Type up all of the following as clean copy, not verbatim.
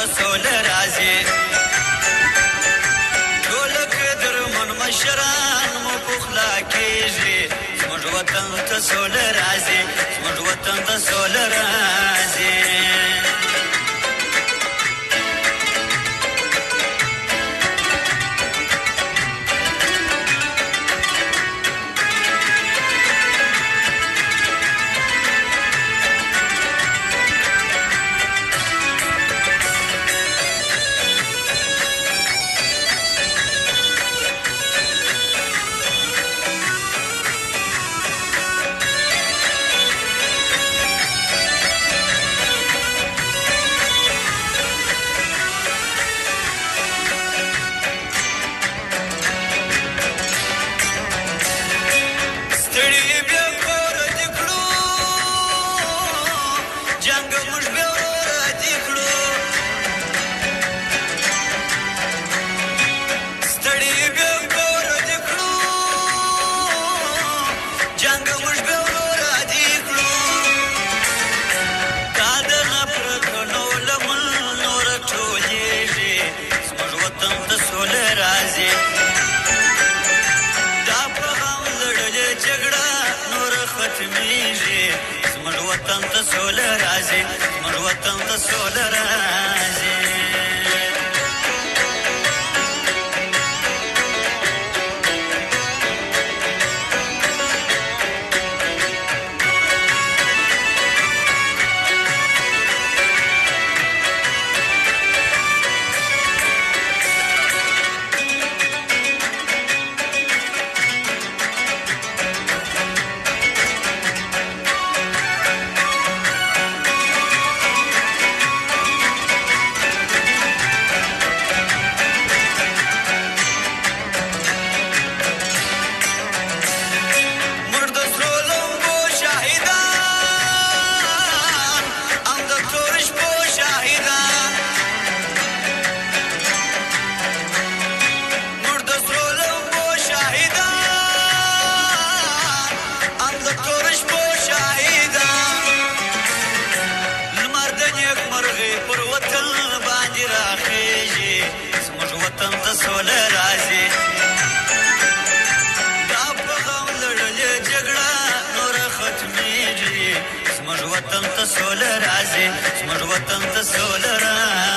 ته سوله راځي ټول قدر من مشران مو پخلا کېږي زموږ وطن ته سوله راځي زموږ وطن ته سوله راځي زموږ وطن ته سوله راځي زموږ وطن ته سوله راځي سوله راځي دا په غم لړلې جګړه نور ختمېږي زموږ وطن ته سوله راځي زموږ وطن ته سوله راځي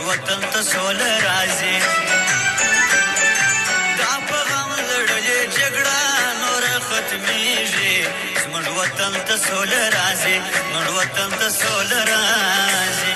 وطن ته سوله راځي دا په غم لړلې جګړه نور ختمېږي زموږ وطن ته سوله راځي زموږ وطن ته سوله راځي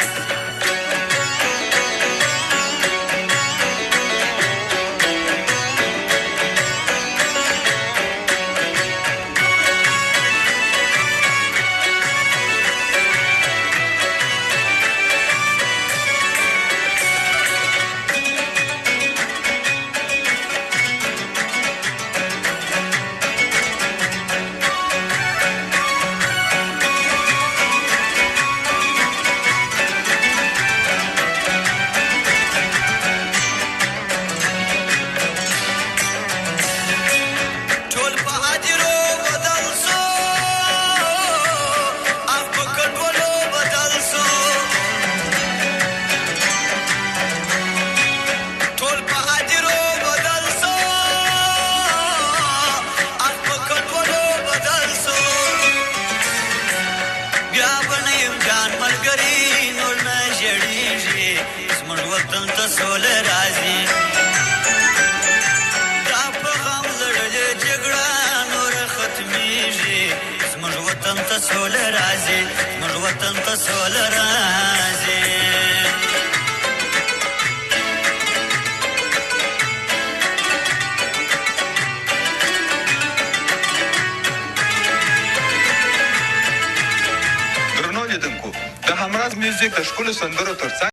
وطن ته سوله راځي دا په غم لړلې جګړه نور ختمېږي زموږ وطن ته سوله راځي زموږ وطن ته سوله راځي درنو لیدونکو د همراز میوزیک د ښکلو سندرو ترڅنګ